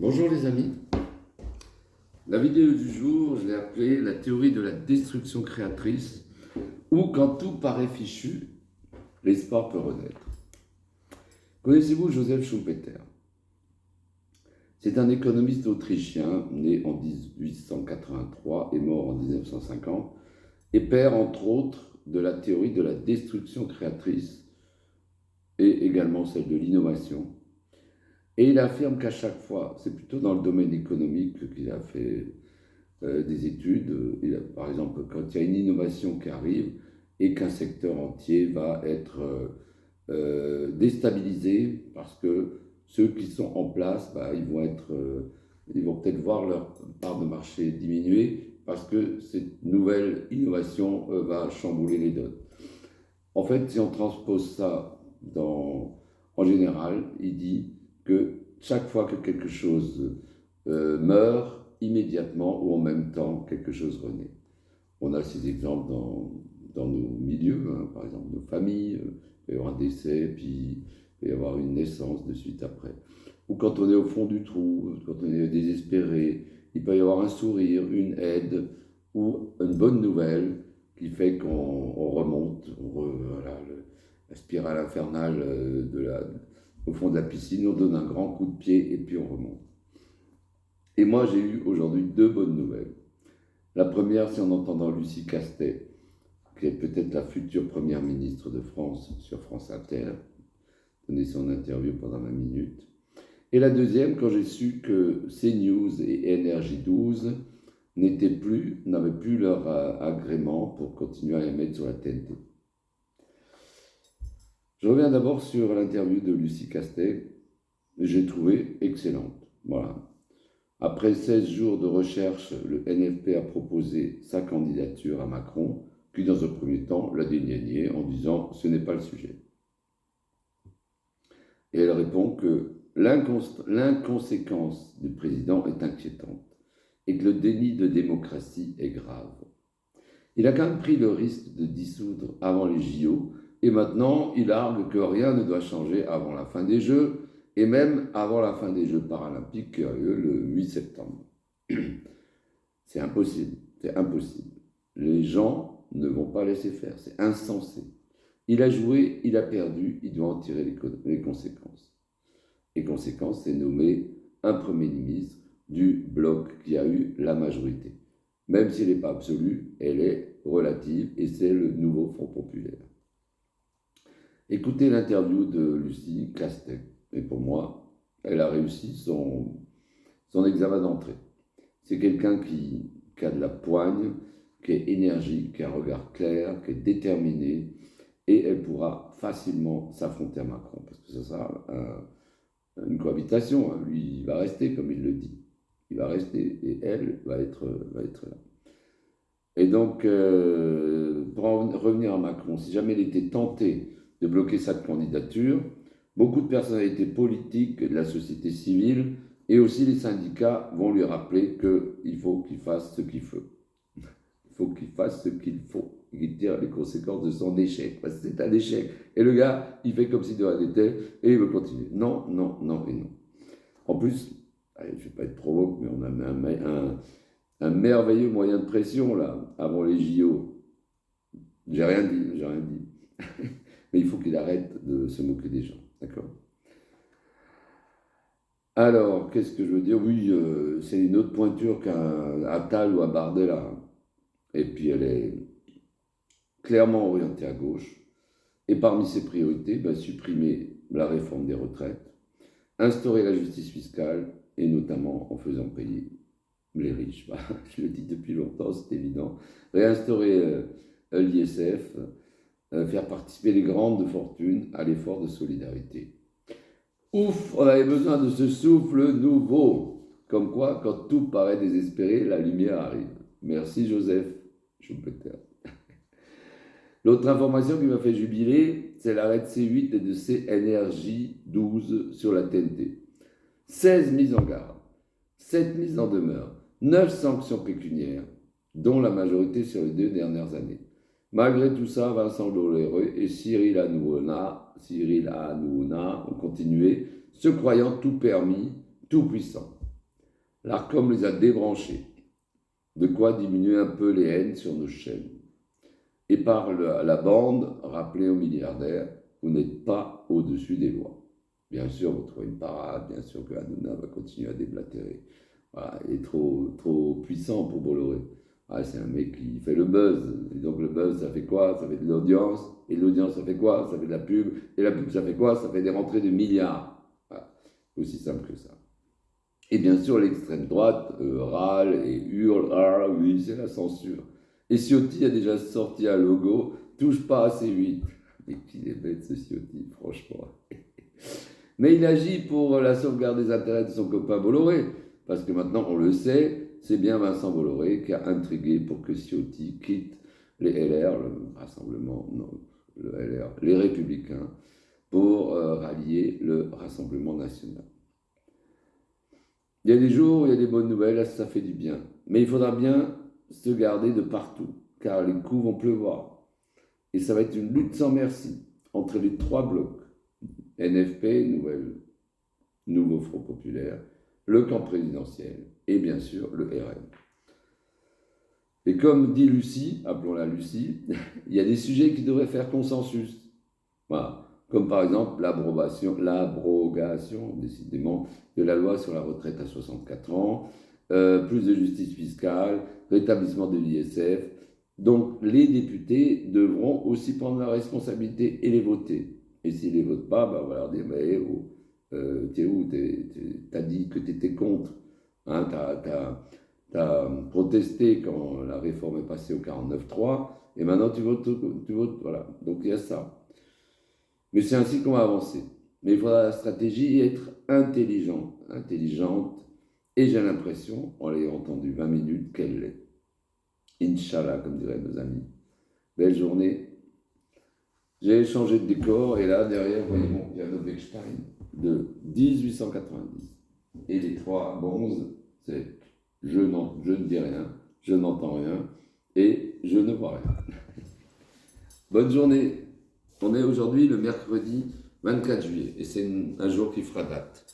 Bonjour les amis. La vidéo du jour, je l'ai appelée la théorie de la destruction créatrice, ou quand tout paraît fichu, l'espoir peut renaître. Connaissez-vous Joseph Schumpeter? C'est un économiste autrichien né en 1883 et mort en 1950, et père entre autres de la théorie de la destruction créatrice et également celle de l'innovation. Et il affirme qu'à chaque fois, c'est plutôt dans le domaine économique qu'il a fait des études. Par exemple, quand il y a une innovation qui arrive et qu'un secteur entier va être déstabilisé parce que ceux qui sont en place, ils vont peut-être voir leur part de marché diminuer parce que cette nouvelle innovation va chambouler les donnes. En fait, si on transpose ça en général, il dit que chaque fois que quelque chose meurt, immédiatement ou en même temps, quelque chose renaît. On a ces exemples dans nos milieux, hein, par exemple nos familles, il peut y avoir un décès, puis il peut y avoir une naissance de suite après. Ou quand on est au fond du trou, quand on est désespéré, il peut y avoir un sourire, une aide ou une bonne nouvelle qui fait qu'on remonte, la spirale infernale au fond de la piscine, on donne un grand coup de pied et puis on remonte. Et moi, j'ai eu aujourd'hui deux bonnes nouvelles. La première, c'est en entendant Lucie Castet, qui est peut-être la future première ministre de France sur France Inter, donner son interview pendant 20 minutes. Et la deuxième, quand j'ai su que CNews et NRJ12 n'avaient plus leur agrément pour continuer à émettre sur la TNT. Je reviens d'abord sur l'interview de Lucie Castet, que j'ai trouvée excellente. Voilà. Après 16 jours de recherche, le NFP a proposé sa candidature à Macron, puis dans un premier temps l'a déniaigné en disant « ce n'est pas le sujet ». Et elle répond que l'inconséquence du président est inquiétante et que le déni de démocratie est grave. Il a quand même pris le risque de dissoudre avant les JO et maintenant il argue que rien ne doit changer avant la fin des Jeux et même avant la fin des Jeux paralympiques qui a lieu le 8 septembre. C'est impossible, c'est impossible. Les gens ne vont pas laisser faire, c'est insensé. Il a joué, il a perdu, il doit en tirer les conséquences. Les conséquences, c'est nommer un Premier ministre du bloc qui a eu la majorité. Même si elle n'est pas absolue, elle est relative et c'est le nouveau Front populaire. Écoutez l'interview de Lucie Castet. Et pour moi, elle a réussi son examen d'entrée. C'est quelqu'un qui a de la poigne, qui est énergique, qui a un regard clair, qui est déterminé, et elle pourra facilement s'affronter à Macron, parce que ce sera une cohabitation. Hein. Lui, il va rester, comme il le dit. Il va rester, et elle va être là. Et donc, pour en revenir à Macron, si jamais il était tenté de bloquer sa candidature, beaucoup de personnalités politiques de la société civile et aussi les syndicats vont lui rappeler qu'il faut qu'il fasse ce qu'il faut. Il faut qu'il fasse ce qu'il faut. Il tire les conséquences de son échec, parce que c'est un échec. Et le gars, il fait comme si de rien n'était et il veut continuer. Non, non, non et non. En plus, allez, je ne vais pas être provoque, mais on a un merveilleux moyen de pression là, avant les JO. J'ai rien dit. Mais il faut qu'il arrête de se moquer des gens. D'accord? Alors, qu'est-ce que je veux dire? Oui, c'est une autre pointure qu'un Attal ou un Bardella. Et puis, elle est clairement orientée à gauche. Et parmi ses priorités, supprimer la réforme des retraites, instaurer la justice fiscale, et notamment en faisant payer les riches. Je le dis depuis longtemps, c'est évident. Réinstaurer l'ISF, faire participer les grandes fortunes à l'effort de solidarité. Ouf, on avait besoin de ce souffle nouveau. Comme quoi, quand tout paraît désespéré, la lumière arrive. Merci Joseph Schumpeter. L'autre information qui m'a fait jubiler, c'est l'arrêt de C8 et de CNRJ12 sur la TNT. 16 mises en garde, 7 mises en demeure, 9 sanctions pécuniaires, dont la majorité sur les 2 dernières années. Malgré tout ça, Vincent Dollereux et Cyril Hanouna ont continué, se croyant tout permis, tout puissant. L'Arcom les a débranchés. De quoi diminuer un peu les haines sur nos chaînes. Et par la bande, rappelez aux milliardaires, vous n'êtes pas au-dessus des lois. Bien sûr, vous trouvez une parade, bien sûr que Hanouna va continuer à déblatérer. Voilà, il est trop puissant pour Bolloré. Ah, c'est un mec qui fait le buzz. Et donc le buzz, ça fait quoi? Ça fait de l'audience. Et l'audience, ça fait quoi? Ça fait de la pub. Et la pub, ça fait quoi? Ça fait des rentrées de milliards. Voilà. Aussi simple que ça. Et bien sûr, l'extrême droite râle et hurle, ah oui, c'est la censure. Et Ciotti a déjà sorti un logo, touche pas à C8. Mais qu'il est bête ce Ciotti, franchement. Mais il agit pour la sauvegarde des intérêts de son copain Bolloré, parce que maintenant on le sait, c'est bien Vincent Bolloré qui a intrigué pour que Ciotti quitte les LR, le Rassemblement, non, le LR, les Républicains, pour rallier le Rassemblement national. Il y a des jours où il y a des bonnes nouvelles, ça fait du bien. Mais il faudra bien se garder de partout, car les coups vont pleuvoir. Et ça va être une lutte sans merci entre les trois blocs. NFP, Nouveau Front Populaire, le camp présidentiel et bien sûr le RN. Et comme dit Lucie, appelons-la Lucie, il y a des sujets qui devraient faire consensus. Voilà. Comme par exemple l'abrogation, décidément, de la loi sur la retraite à 64 ans, plus de justice fiscale, rétablissement de l'ISF. Donc les députés devront aussi prendre la responsabilité et les voter. Et s'ils ne les votent pas, on va leur dire, mais t'es où? T'as dit que t'étais contre. Hein, t'as protesté quand la réforme est passée au 49.3, et maintenant tu votes, voilà. Donc il y a ça. Mais c'est ainsi qu'on va avancer. Mais il faudra la stratégie être intelligente, et j'ai l'impression, en l'ayant entendu 20 minutes, qu'elle l'est. Inch'Allah, comme diraient nos amis. Belle journée. J'ai changé de décor, et là, derrière, voyez, bon, il y a un Beckstein de 1890. Et les trois bonzes, c'est je ne dis rien, je n'entends rien, et je ne vois rien. Bonne journée. On est aujourd'hui le mercredi 24 juillet, et c'est un jour qui fera date.